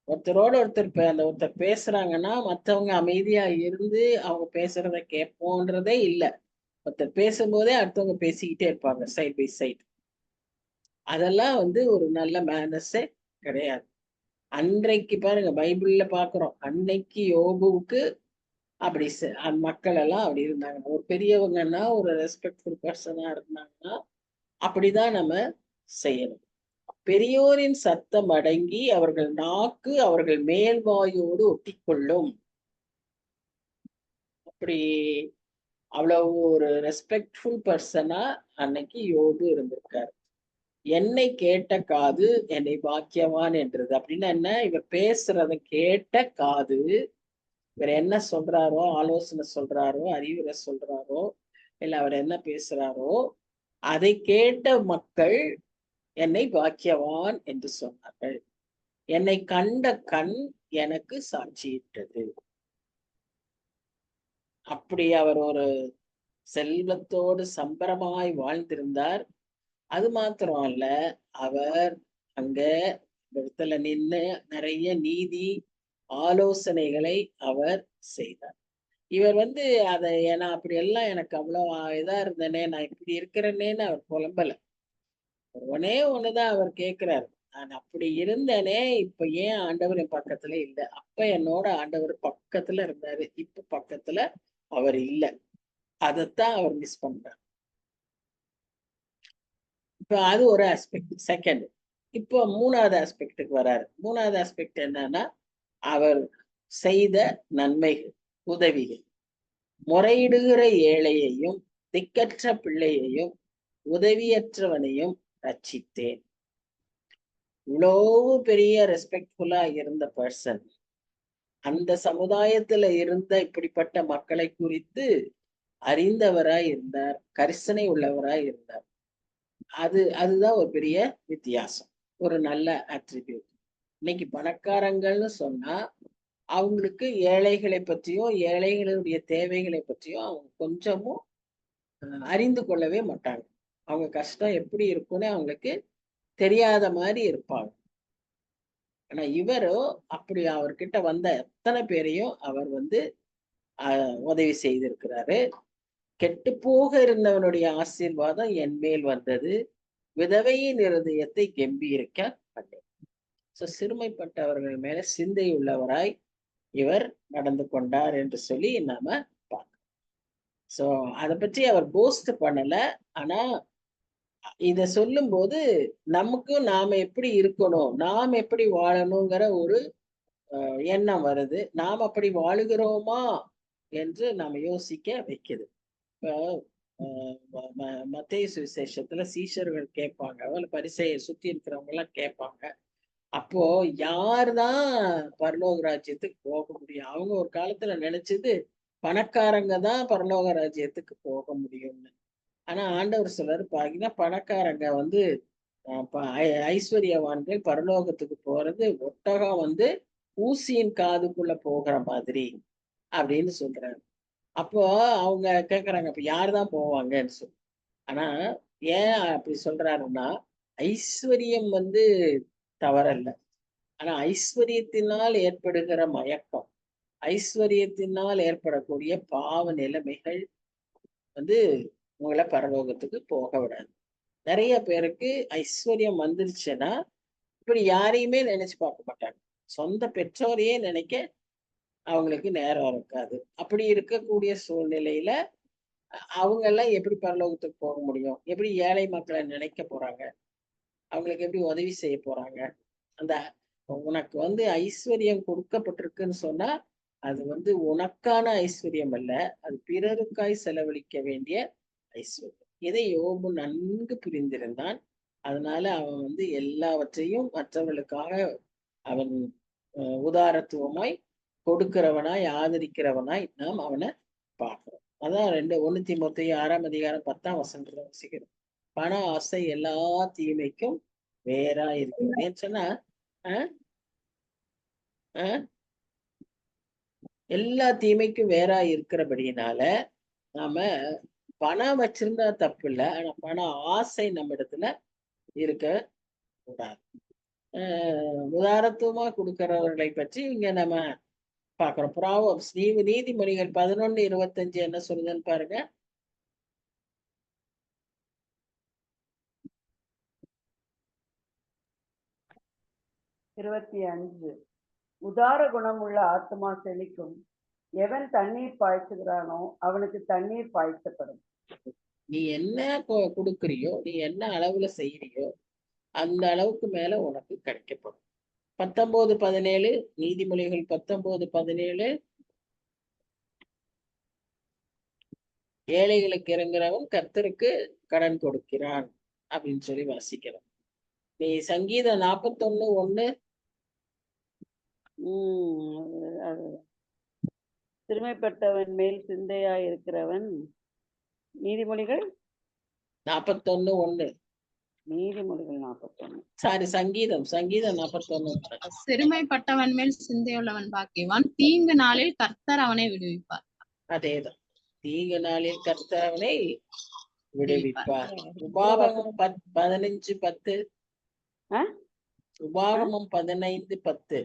ஒருத்தர் பேசுறாங்கன்னா மற்றவங்க அமைதியா இருந்து அவங்க பேசுறத கேட்போன்றதே இல்லை. ஒருத்தர் பேசும்போதே அடுத்தவங்க பேசிக்கிட்டே இருப்பாங்க சைட் பை சைட். அதெல்லாம் வந்து ஒரு நல்ல மேனஸே கிடையாது. அன்றைக்கு பாருங்க, பைபிள்ல பாக்குறோம், அன்னைக்கு யோபுவுக்கு அப்படி மக்கள் எல்லாம் அப்படி இருந்தாங்க. ஒரு பெரியவங்கன்னா, ஒரு ரெஸ்பெக்ட்ஃபுல் பர்சனா இருந்தாங்கன்னா அப்படிதான் நம்ம செய்யணும். பெரியோரின் சத்தம் அடங்கி அவர்கள் நாக்கு அவர்கள் மேல்வாயோடு ஒட்டிக்கொள்ளும். அப்படி அவ்வளவு ஒரு ரெஸ்பெக்ட்ஃபுல் பர்சனா அன்னைக்கு யோபு இருந்திருக்காரு. என்னை கேட்ட காது என்னை பாக்கியவான் என்றது. அப்படின்னா என்ன, இவர் பேசுறத கேட்ட காது, இவர் என்ன சொல்றாரோ, ஆலோசனை சொல்றாரோ, அறிவுரை சொல்றாரோ, இல்ல அவர் என்ன பேசுறாரோ, அதை கேட்ட மக்கள் என்னை பாக்கியவான் என்று சொன்னார்கள். என்னை கண்ட கண் எனக்கு சாட்சியிட்டது. அப்படி அவர் ஒரு செல்வத்தோடு சம்பரமாய் வாழ்ந்திருந்தார். அது மாத்திரம் அல்ல, அவர் அங்க இடத்துல நின்று நிறைய நீதி ஆலோசனைகளை அவர் செய்தார். இவர் வந்து அதை ஏன்னா அப்படி எல்லாம் எனக்கு அவ்வளவு இதா இருந்தேனே, நான் இப்படி இருக்கிறேன்னேன்னு அவர் புலம்பல. ஒன்னே ஒண்ணுதான் அவர் கேட்கிறார், நான் அப்படி இருந்தேனே, இப்ப ஏன் ஆண்டவர் என் பக்கத்துல இல்ல? அப்ப என்னோட ஆண்டவர் பக்கத்துல இருந்தாரு, இப்ப பக்கத்துல அவர் இல்ல. அதத்தான் அவர் மிஸ் பண்றார். இப்ப அது ஒரு ஆஸ்பெக்ட். செகண்ட், இப்போ 3வது ஆஸ்பெக்டுக்கு வராரு. 3வது ஆஸ்பெக்ட் என்னன்னா, அவர் செய்த நன்மைகள், உதவிகள். முறையிடுகிற ஏழையையும் திக்கற்ற பிள்ளையையும் உதவியற்றவனையும் ரட்சித்தேன். இவ்வளவு பெரிய ரெஸ்பெக்ட்ஃபுல்லா இருந்த பர்சன் அந்த சமுதாயத்துல இருந்த இப்படிப்பட்ட மக்களை குறித்து அறிந்தவராய் இருந்தார், கரிசனை உள்ளவராய் இருந்தார். அதுதான் ஒரு பெரிய வித்தியாசம், ஒரு நல்ல அட்ரிபியூட். இன்னைக்கு பணக்காரங்கள்னு சொன்னா அவங்களுக்கு ஏழைகளை பற்றியும் ஏழைகளுடைய தேவைகளை பற்றியும் அவங்க கொஞ்சமும் அறிந்து கொள்ளவே மாட்டாங்க. அவங்க கஷ்டம் எப்படி இருக்குன்னு அவங்களுக்கு தெரியாத மாதிரி இருப்பாங்க. ஆனா இவரோ அப்படி அவர்கிட்ட வந்த எத்தனை பேரையும் அவர் உதவி செய்திருக்கிறாரு. கெட்டு போக இருந்தவனுடைய ஆசீர்வாதம் என் மேல் வந்தது, விதவையின் இருதயத்தை கெம்பீரிக்க பண்ணேன். சிறுமைப்பட்டவர்கள் மேல சிந்தை உள்ளவராய் இவர் நடந்து கொண்டார் என்று சொல்லி நாம பார்க்கிறோம். சோ அதை பற்றி அவர் போஸ்ட் பண்ணல. ஆனா இத சொல்லும் போது நமக்கும் நாம எப்படி இருக்கணும், நாம் எப்படி வாழணுங்கிற ஒரு எண்ணம் வருது. நாம் அப்படி வாழுகிறோமா என்று நாம யோசிக்க வைக்குது. இப்போ மத்தேயு சுவிசேஷத்துல சீஷர்கள் கேட்பாங்க, பரிசேயர் சுத்தி இருக்கிறவங்க எல்லாம் கேட்பாங்க, அப்போ யாருதான் பரலோக ராஜ்யத்துக்கு போக முடியும்? அவங்க ஒரு காலத்துல நினைச்சது பணக்காரங்க தான் பரலோக ராஜ்யத்துக்கு போக முடியும்னு. ஆனா ஆண்டவர் சொல்றாரு, பாத்தீங்கன்னா பணக்காரங்க ஐஸ்வர்யவான்கள் பரலோகத்துக்கு போறது ஒட்டகம் ஊசியின் காதுக்குள்ள போகிற மாதிரி அப்படின்னு சொல்றாரு. அப்போ அவங்க கேக்குறாங்க, அப்ப யாருதான் போவாங்கன்னு சொல்லி. ஆனா ஏன் அப்படி சொல்றாருன்னா, ஐஸ்வர்யம் தவறல்ல. ஆனா ஐஸ்வர்யத்தினால் ஏற்படுகிற மயக்கம், ஐஸ்வர்யத்தினால் ஏற்படக்கூடிய பாவ நிலைமைகள் உங்களை பரலோகத்துக்கு போக விடாது. நிறைய பேருக்கு ஐஸ்வர்யம் வந்துருச்சுன்னா இப்படி யாரையுமே நினைச்சு பார்க்க மாட்டாங்க. சொந்த பெற்றோரையே நினைக்க அவங்களுக்கு நேரம் இருக்காது. அப்படி இருக்கக்கூடிய சூழ்நிலையில அவங்க எல்லாம் எப்படி பரலோகத்துக்கு போக முடியும்? எப்படி ஏழை மக்களை நினைக்க போறாங்க? அவங்களுக்கு எப்படி உதவி செய்ய போறாங்க? அந்த உனக்கு ஐஸ்வர்யம் கொடுக்கப்பட்டிருக்குன்னு சொன்னா அது உனக்கான ஐஸ்வர்யம் அல்ல, அது பிறருக்காய் செலவழிக்க வேண்டிய ஐஸ்வர்யம். இதை யோபு நன்கு புரிந்திருந்தான். அதனால அவன் எல்லாவற்றையும் மற்றவர்களுக்காக அவன் உதாரத்துவமாய் கொடுக்கிறவனாய் ஆதரிக்கிறவனாய் நாம் அவனை பார்க்கிறோம். அதான் 1 தீமோத்தேயு 6ஆம் அதிகாரம் 10ஆம் வசனத்துல வசிக்கிறோம். பண ஆசை எல்லா தீமைக்கும் வேறா இருக்கிறது. ஏன்னு சொன்னா எல்லா தீமைக்கும் வேறா இருக்கிறபடினால நாம பணம் வச்சிருந்தா தப்பு இல்லை, ஆனா பண ஆசை நம்ம இடத்துல இருக்க கூடாது. உதாரத்துவமா கொடுக்கிறவர்களை பற்றி இங்க நம்ம பாக்குறோம். ப்ராவர்ப்ஸ் நீதிமொழிகள் 11:25 என்ன சொல்லுதுன்னு பாருங்க. உதார குணமுள்ள ஆத்மா செழிக்கும், எவன் தண்ணீர் பாய்ச்சுகிறானோ அவனுக்கு தண்ணீர் பாய்ச்சப்படும். நீ என்ன கொடுக்குறியோ, நீ என்ன அளவுல செய்யறியோ அந்த அளவுக்கு மேல உனக்கு கிடைக்கப்படும். 19:17 நீதிமொழிகள் 19:17 ஏழைகளுக்கு இறங்குறவன் கர்த்தருக்கு கடன் கொடுக்கிறான் அப்படின்னு சொல்லி வாசிக்கிறோம். நீ சங்கீதம் 41:1 சிறுமைப்பட்டவன் மேல் சிந்தையா இருக்கிறவன். நீதிமொழிகள் 41:1 நீதிமொழிகள் 41 சாரி சங்கீதம் 41. சிறுமைப்பட்டவன் மேல் சிந்தையுள்ளவன் பாக்கியவான், தீங்கு நாளில் கர்த்தர் அவனை விடுவிப்பார். அதேதான், தீங்கு நாளில் கர்த்தர் அவனை விடுவிப்பார். உபாகமம் 15:10 உபாகமம் 15:10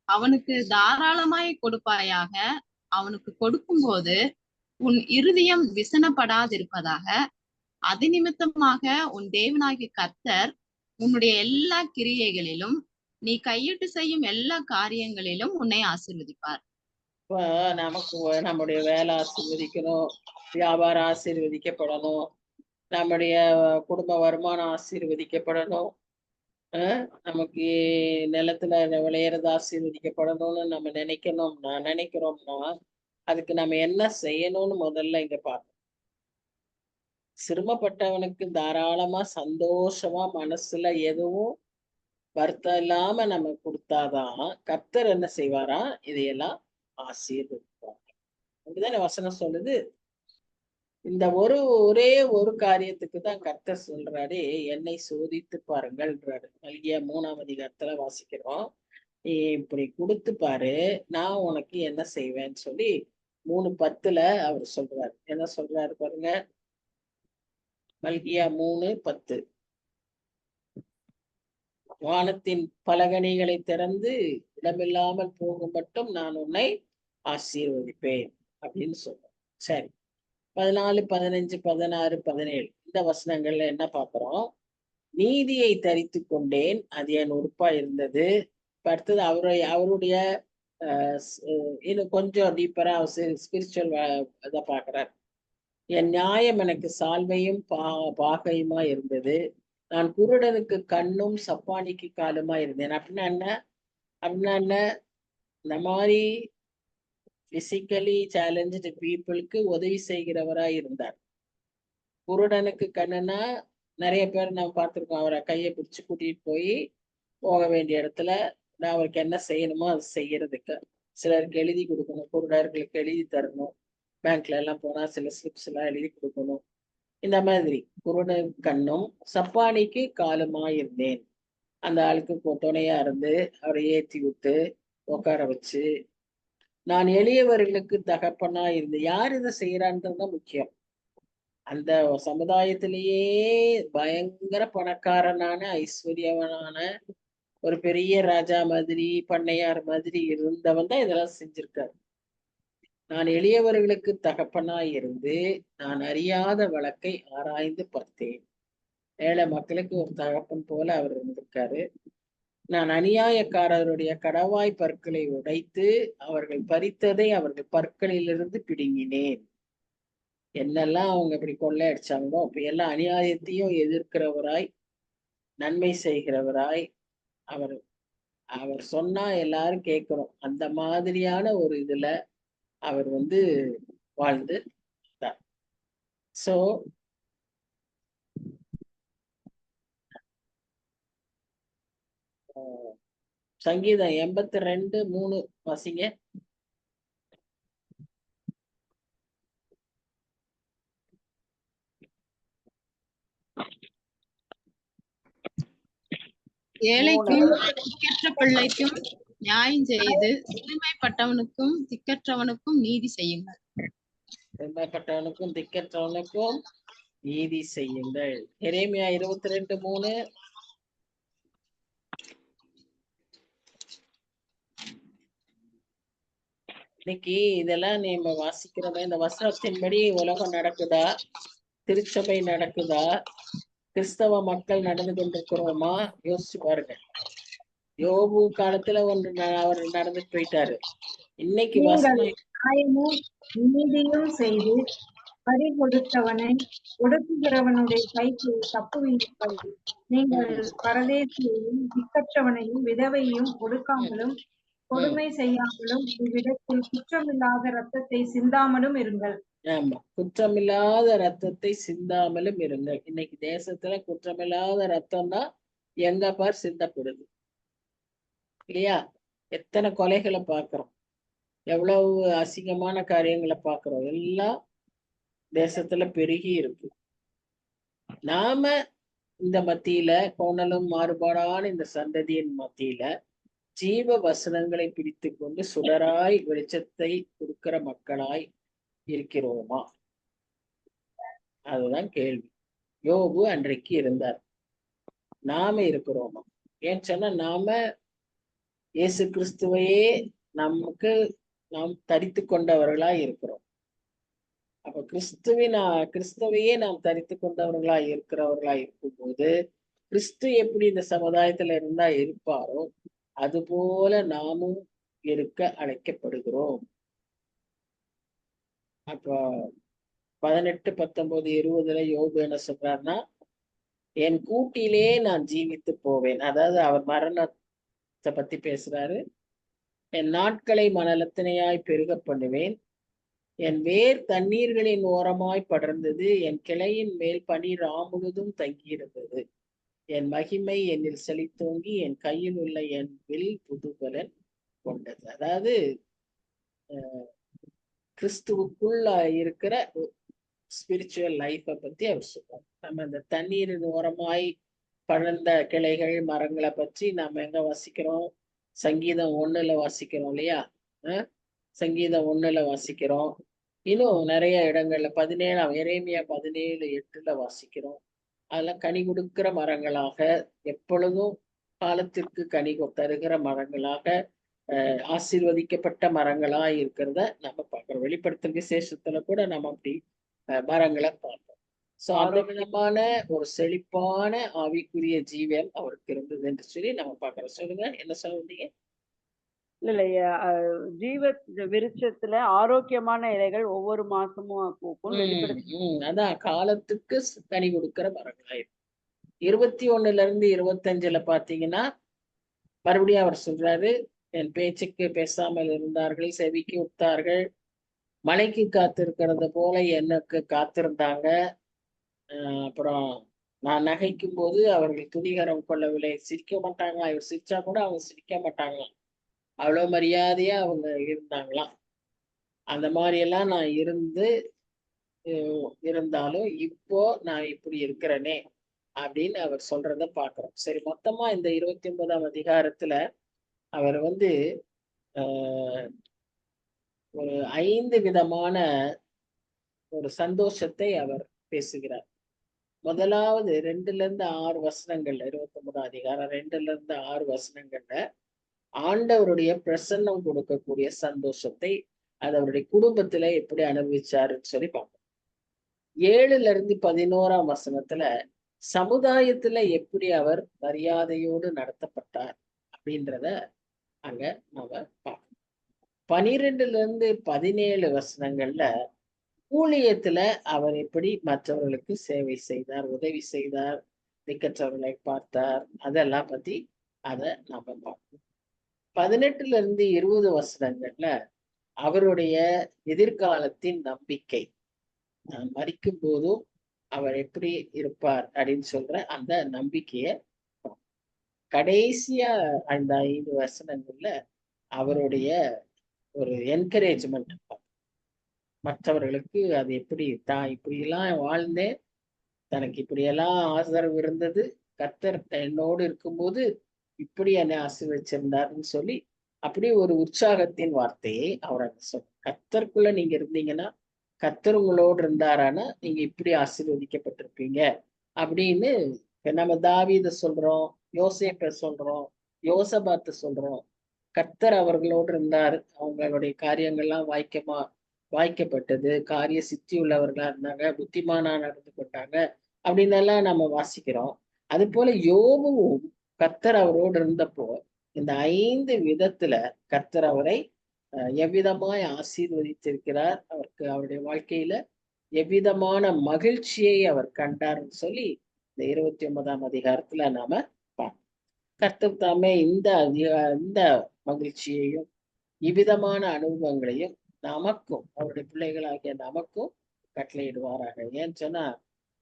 அவனுக்கு தாராளமாய் கொடுப்பாயாக, அவனுக்கு கொடுக்கும்போது உன் இருதயம் விசனப்படாதிருப்பதாக. அது நிமித்தமாக உன் தேவனாகிய கர்த்தர் உன்னுடைய எல்லா கிரியைகளிலும் நீ கையிட்டு செய்யும் எல்லா காரியங்களிலும் உன்னை ஆசீர்வதிப்பார். இப்போ நமக்கு நம்முடைய வேலை ஆசீர்வதிக்கணும், வியாபாரம் ஆசீர்வதிக்கப்படணும், நம்முடைய குடும்ப வருமானம் ஆசீர்வதிக்கப்படணும், நமக்கு நிலத்துல விளையிறது ஆசீர்வதிக்கப்படணும்னு நம்ம நினைக்கிறோம்னா அதுக்கு நம்ம என்ன செய்யணும்னு முதல்ல இங்க பார்க்கணும். சிரமப்பட்டவனுக்கு தாராளமா சந்தோஷமா மனசுல எதுவும் வருத்தம் இல்லாம நம்ம கொடுத்தாதான் கர்த்தர் என்ன செய்வாரா, இதையெல்லாம் ஆசீர்வதிப்பார். அப்படிதானே வசனம் சொல்லுது. இந்த ஒரே ஒரு காரியத்துக்கு தான் கர்த்தர் சொல்றாரு, என்னை சோதித்து பாருங்கள்ன்றாரு. மல்கியா 3ஆம் அதிகாரத்துல வாசிக்கிறோம். நீ இப்படி கொடுத்து பாரு, நான் உனக்கு என்ன செய்வேன்னு சொல்லி 3:10 அவர் சொல்றாரு. என்ன சொல்றாரு பாருங்க, மல்கியா 3:10. வானத்தின் பலகணிகளை திறந்து இடமில்லாமல் போகும் மட்டும் நான் உன்னை ஆசீர்வதிப்பேன் அப்படின்னு சொல்றேன். சரி, 14, 15, 16, 17 இந்த வசனங்கள்ல என்ன பார்க்கிறோம்? நீதியை தரித்து கொண்டேன், அது என் உறுப்பா இருந்தது. அடுத்தது அவருடைய இன்னும் கொஞ்சம் டீப்பரா ஸ்பிரிச்சுவல் இதை பார்க்கிறார். என் நியாயம் எனக்கு சால்வையும் பாகையுமா இருந்தது. நான் குருடனுக்கு கண்ணும் சப்பானிக்கு காலுமா இருந்தேன். அப்படின்னா என்ன? இந்த மாதிரி பிசிக்கலி சேலஞ்சு பீப்புளுக்கு உதவி செய்கிறவராய் இருந்தார். குருடனுக்கு கண்ணுன்னா நிறைய பேர் நம்ம பார்த்துருக்கோம். அவரை கையை பிடிச்சு கூட்டிட்டு போக வேண்டிய இடத்துல அவருக்கு என்ன செய்யணுமோ அது செய்யறதுக்கு. சிலருக்கு எழுதி கொடுக்கணும், குருடர்களுக்கு எழுதி தரணும், பேங்க்ல எல்லாம் போனா சில ஸ்லிப்ஸ் எல்லாம் எழுதி கொடுக்கணும். இந்த மாதிரி குருடன் கண்ணும் சப்பானிக்கு காலுமா இருந்தேன். அந்த ஆளுக்கு துணையா இருந்து அவரை ஏற்றி விட்டு உட்கார வச்சு, நான் எளியவர்களுக்கு தகப்பனா இருந்து. யார் இதை செய்யறான்றதுதான் முக்கியம். அந்த சமுதாயத்திலேயே பயங்கர பணக்காரனான ஐஸ்வர்யவனான ஒரு பெரிய ராஜா மாதிரி பண்ணையார் மாதிரி இருந்தவன் தான் இதெல்லாம் செஞ்சிருக்காரு. நான் எளியவர்களுக்கு தகப்பனா இருந்து நான் அறியாத வழக்கை ஆராய்ந்து பார்த்தேன். ஏழை மக்களுக்கு ஒரு தகப்பன் போல அவர் இருந்திருக்காரு. நான் அநியாயக்காரருடைய கடவாய் பற்களை உடைத்து அவர்கள் பறித்ததை அவர்கள் பற்களிலிருந்து பிடுங்கினேன். என்னெல்லாம் அவங்க இப்படி கொள்ளை அடிச்சாங்களோ அப்ப எல்லாம் அநியாயத்தையும் எதிர்க்கிறவராய் நன்மை செய்கிறவராய் அவர் சொன்னா எல்லாரும் கேட்கணும். அந்த மாதிரியான ஒரு இதுல அவர் வாழ்ந்து. சோ சங்கீதம் 82:3 வாசிங்க. ஏழைக்கும் திக்கற்ற பிள்ளைக்கும் நியாயம் செய்து சிறுமைப்பட்டவனுக்கும் திக்கற்றவனுக்கும் நீதி செய்யுங்கள். சிறுமைப்பட்டவனுக்கும் திக்கற்றவனுக்கும் நீதி செய்யுங்கள். எரேமியா 22:3. இன்னைக்கு இதெல்லாம் நம்ம வாசிக்கிறோமே, இந்த வசனத்தின்படி உலகம் நடக்குதா? திருச்சபை நடக்குதா? கிறிஸ்தவ மக்கள் நடந்து கொண்டிருக்கிறோமா? யோசிச்சு பாருங்க. யோபு காலத்துல அவர் நடந்துட்டு போயிட்டாரு. இன்னைக்கு நியாயமும் நீதியும் செய்து பறி கொடுத்தவனை ஒடுக்குகிறவனுடைய கைக்கு தப்புவீர்கள். நீங்கள் பரதேசியையும் திக்கற்றவனையும் விதவையும் ஒடுக்காமலும் கொடுமை செய்யாமலும் இவ்விடத்தில் குற்றமில்லாத ரத்தத்தை சிந்தாமலும் இருங்கள். ஆமா, குற்றமில்லாத ரத்தத்தை சிந்தாமலும் இருங்கள். இன்னைக்கு தேசத்துல குற்றமில்லாத ரத்தம் தான் எங்க பார் சிந்தப்படுது இல்லையா? எத்தனை கொலைகளை பார்க்கிறோம், எவ்வளவு அசிங்கமான காரியங்களை பார்க்கிறோம். எல்லாம் தேசத்துல பெருகி இருக்கு. நாம இந்த மத்தியில கோணலும் மாறுபாடான இந்த சந்ததியின் மத்தியில ஜீவ வசனங்களை பிடித்து கொண்டு சுடராய் வெளிச்சத்தை கொடுக்கிற மக்களாய் இருக்கிறோமா? அதுதான் கேள்வி. யோபு அன்றைக்கு இருந்தார், நாம இருக்கிறோமா? ஏன்னு சொன்னா நாம இயேசு கிறிஸ்துவையே நமக்கு நாம் தரித்து கொண்டவர்களாய் இருக்கிறோம். அப்ப கிறிஸ்துவையே நாம் தரித்து கொண்டவர்களாய் இருக்கிறவர்களாய் இருக்கும்போது, கிறிஸ்து எப்படி இந்த சமுதாயத்துல இருந்தா இருப்பாரோ அது போல நாமும் இருக்க அழைக்கப்படுகிறோம். அப்ப 18, 19, 20 யோபு என்ன சொல்றாருன்னா, என் கூட்டிலே நான் ஜீவித்து போவேன். அதாவது அவர் மரணத்தை பத்தி பேசுறாரு. என் நாட்களை மணலத்தினையாய் பெருக பண்ணுவேன். என் வேர் தண்ணீர்களின் ஓரமாய் படர்ந்தது. என் கிளையின் மேல் பனி முழுதும் தங்கியிருந்தது. என் மகிமை என்னில் செழித்தோங்கி என் கையில் உள்ள என் வில் புதுபலன் கொண்டது. அதாவது கிறிஸ்துவுக்குள்ள இருக்கிற ஸ்பிரிச்சுவல் லைஃபை பத்தி அவர் சொல்றார். நம்ம இந்த தண்ணீரின் ஓரமாய் பழந்த கிளைகள் மரங்களை பற்றி நாம எங்க வாசிக்கிறோம்? சங்கீதம் 1ல வாசிக்கிறோம் இல்லையா? சங்கீதம் 1ல வாசிக்கிறோம். இன்னும் நிறைய இடங்கள்ல 17 எரேமியா 17:8 வாசிக்கிறோம். அதெல்லாம் கனி கொடுக்கிற மரங்களாக, எப்பொழுதும் காலத்திற்கு கனி தருகிற மரங்களாக, ஆசீர்வதிக்கப்பட்ட மரங்களா இருக்கிறத நம்ம பார்க்கிறோம். வெளிப்படுத்தல் விசேஷத்துல கூட நம்ம அப்படி மரங்களை பார்ப்போம். சோ அந்த விதமான ஒரு செழிப்பான ஆவிக்குரிய ஜீவன் அவருக்கு இருந்தது என்று சொல்லி நம்ம பார்க்கிறோம். சொல்லுங்க, என்ன சொல்லுவீங்க? இல்ல ஜீவ விருட்சத்துல ஆரோக்கியமான இலைகள் ஒவ்வொரு மாசமும் பூக்கும். அதான் காலத்துக்கு கனி கொடுக்கிற மரங்களா 21ல இருந்து 25ல பாத்தீங்கன்னா மறுபடியும் அவர் சொல்றாரு, என் பேச்சுக்கு பேசாமல் இருந்தார்கள், செவிக்கு உத்தார்கள், மழைக்கு காத்திருக்கிறது போல எனக்கு காத்திருந்தாங்க. அப்புறம் நான் நகைக்கும் போது அவர்கள் துணிகரம் கொள்ளவில்லை. சிரிக்க மாட்டாங்க. இவர் சிரிச்சா கூட அவங்க சிரிக்க மாட்டாங்களாம். அவ்வளவு மரியாதையா அவங்க இருந்தாங்களாம். அந்த மாதிரி எல்லாம் நான் இருந்தாலும் இப்போ நான் இப்படி இருக்கிறேனே அப்படின்னு அவர் சொல்றத பாக்குறோம். சரி, மொத்தமா இந்த 29ஆம் அதிகாரத்துல அவர் ஒரு 5 விதமான ஒரு சந்தோஷத்தை அவர் பேசுகிறார். முதலாவது 2ல இருந்து 6 வசனங்கள்ல, 29ஆம் அதிகாரம் 2ல இருந்து 6 வசனங்கள்ல ஆண்டவருடைய பிரசன்னம் கொடுக்கக்கூடிய சந்தோஷத்தை அது அவருடைய குடும்பத்துல எப்படி அனுபவிச்சாருன்னு சொல்லி பார்ப்போம். 7ல இருந்து 11ஆம் வசனத்துல சமுதாயத்துல எப்படி அவர் மரியாதையோடு நடத்தப்பட்டார் அப்படின்றத அங்க நம்ம பார்க்கணும். 12ல இருந்து 17 வசனங்கள்ல ஊழியத்துல அவர் எப்படி மற்றவர்களுக்கு சேவை செய்தார், உதவி செய்தார், திக்கற்றவர்களை பார்த்தார், அதெல்லாம் பத்தி அதை நம்ம பார்க்கணும். 18ல இருந்து 20 வசனங்கள்ல அவருடைய எதிர்காலத்தின் நம்பிக்கை, மரிக்கும் போதும் அவர் எப்படி இருப்பார் அப்படின்னு சொல்ற அந்த நம்பிக்கைய, கடைசியா அந்த 5 வசனங்கள்ல அவருடைய ஒரு என்கரேஜ்மெண்ட், மற்றவர்களுக்கு அது எப்படி தான் இப்படியெல்லாம் வாழ்ந்தேன், தனக்கு இப்படியெல்லாம் ஆதரவு இருந்தது, கர்த்தர் என்னோடு இருக்கும்போது இப்படி என்னை ஆசீர்வதிச்சிருந்தாருன்னு சொல்லி அப்படி ஒரு உற்சாகத்தின் வார்த்தையை அவர் அங்க சொல்ற. கர்த்தருக்குள்ள நீங்க இருந்தீங்கன்னா, கர்த்தர் உங்களோடு இருந்தாரானா நீங்க இப்படி ஆசீர்வதிக்கப்பட்டிருப்பீங்க அப்படின்னு நம்ம தாவீதை சொல்றோம், யோசேப்பை சொல்றோம், யோசபாத்தை சொல்றோம். கர்த்தர் அவர்களோடு இருந்தார், அவங்களுடைய காரியங்கள்லாம் வாய்க்கப்பட்டது, காரிய சித்தி உள்ளவர்களா இருந்தாங்க, புத்திமானா நடந்து கொண்டாங்க அப்படின்னு எல்லாம் நம்ம வாசிக்கிறோம். அது போல யோபுவும் கர்த்தர் அவரோடு இருந்தப்போ இந்த 5 விதத்துல கர்த்தர் அவரை எவ்விதமாய் ஆசீர்வதித்திருக்கிறார், அவருடைய வாழ்க்கையில எவ்விதமான மகிழ்ச்சியை அவர் கண்டார்னு சொல்லி இந்த 29ஆம் அதிகாரத்துல நாம பார்ப்போம். கர்த்தர் தாமே இந்த மகிழ்ச்சியையும் இவ்விதமான அனுபவங்களையும் நமக்கும், அவருடைய பிள்ளைகளாகிய நமக்கும் கட்டளையிடுவாராக. ஏன்னு சொன்னா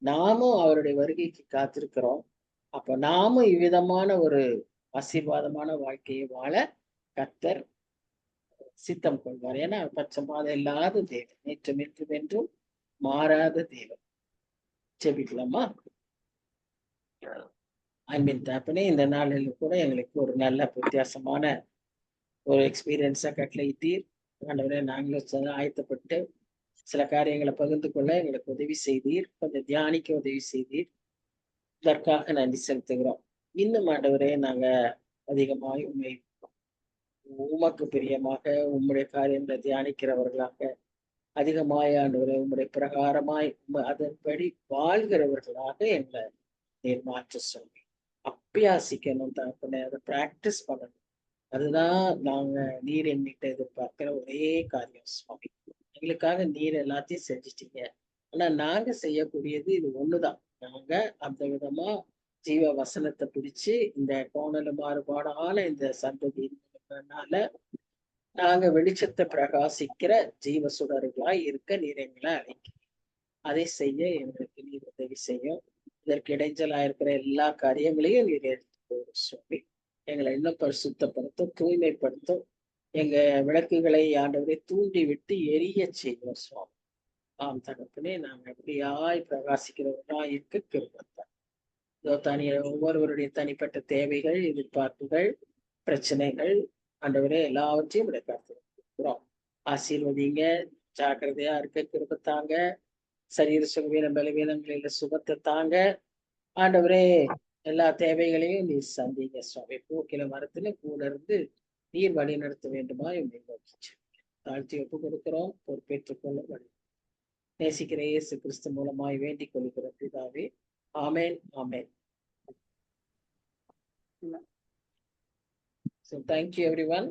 நாமும் அவருடைய வருகைக்கு காத்திருக்கிறோம். அப்ப நாமும் இவ்விதமான ஒரு ஆசீர்வாதமான வாழ்க்கையை வாழ கர்த்தர் சித்தம் கொள்வார். ஏன்னா பட்சமாக இல்லாத தேவன், நேற்றும் இன்றும் என்றும் மாறாத தேவன். செபிக்கலாமா? அன்பின் தகப்பனே, இந்த நாளில் கூட எங்களுக்கு ஒரு நல்ல வித்தியாசமான ஒரு எக்ஸ்பீரியன்ஸா கட்டளையிட்டீர். ஆண்டவரே, நாங்களும் ஆயத்தப்பட்டு சில காரியங்களை பகிர்ந்து கொள்ள எங்களுக்கு உதவி செய்தீர், கொஞ்சம் தியானிக்க உதவி செய்தீர். இதற்காக நன்றி செலுத்துகிறோம். இன்னும் ஆண்டவரே, நாங்க அதிகமாக உண்மை உமக்கு பிரியமாக உம்முடைய காரியங்களை தியானிக்கிறவர்களாக அதிகமாய் ஆண்டவரே உம்முடைய பிரகாரமாய் அதன்படி வாழ்கிறவர்களாக எங்களை நீர் மாற்ற சொல்லி அப்பியாசிக்கணும் தகப்பனே, அதை பிராக்டிஸ் பண்ணணும். அதுதான் நாங்க நீர் என்கிட்ட எதிர்பார்க்கிற ஒரே காரியம் சுவாமி. எங்களுக்காக நீர் எல்லாத்தையும் செஞ்சிட்டீங்க. ஆனா நாங்க செய்யக்கூடியது இது ஒண்ணுதான். நாங்க அந்த விதமா ஜீவ வசனத்தை பிடிச்சு இந்த கோணல மாறுபாடான இந்த சந்ததியினால நாங்க வெளிச்சத்தை பிரகாசிக்கிற ஜீவ சுடர்களாய் இருக்க நீர் எங்களை அழைக்கிறீங்க. அதை செய்ய எங்களுக்கு நீர் உதவி செய்யும். இதற்கு இடைஞ்சலா இருக்கிற எல்லா காரியங்களையும் நீர் எடுத்து சொல்லி எங்களை இன்னும் பரிசுத்தப்படுத்தும், தூய்மைப்படுத்தும். எங்க விளக்குகளை ஆண்டவரை தூண்டி விட்டு எரிய செய்வோம் சுவாமி. ஆம் தகப்பனே, நாங்க எப்படியாய் பிரகாசிக்கிறவர்களா இருக்க கிருபைத்தான். ஒவ்வொருவருடைய தனிப்பட்ட தேவைகள், எதிர்பார்ப்புகள், பிரச்சனைகள் ஆண்டவரே எல்லாவற்றையும் விடக்காத்துறோம். ஆசீர்வதிங்க, ஜாக்கிரதையா இருக்க கிருபைத்தாங்க. சரீர சுகவீன பலவீனங்களில சுகத்தை தாங்க ஆண்டவரே. எல்லா தேவைகளையும் நீர் சந்திங்க சுவாமி. பூக்கில மரத்துல கூட இருந்து நீர் வழி நடத்த வேண்டுமா என்னை நோக்கி தாழ்த்தி ஒப்பு கொடுக்கிறோம். பொறுப்பேற்றுக் கொள்ள வழி நேசிக்கிற இயேசு கிறிஸ்து மூலமாய் வேண்டிக் கொள்கிற பிதாவே, ஆமேன், ஆமேன். So thank you everyone.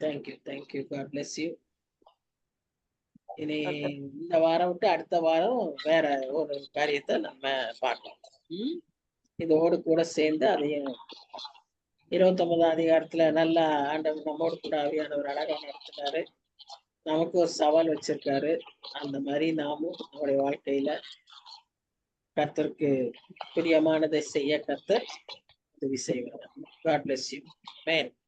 Thank you. God bless you. இனி இந்த வாரம் விட்டு அடுத்த வாரம் வேற ஒரு காரியத்தை நம்ம பார்க்கலாம். இதோடு கூட சேர்ந்து அதையும் 29ஆம் அதிகாரத்துல நல்லா ஆண்டவர் நம்மோடு கூட ஆவியானவர் அழகா நடத்தினாரு. நமக்கு ஒரு சவால் வச்சிருக்காரு. அந்த மாதிரி நாமும் நம்முடைய வாழ்க்கையில கர்த்தருக்கு பிரியமானதை செய்ய கர்த்தர் உதவி செய்வார். God bless you. Amen.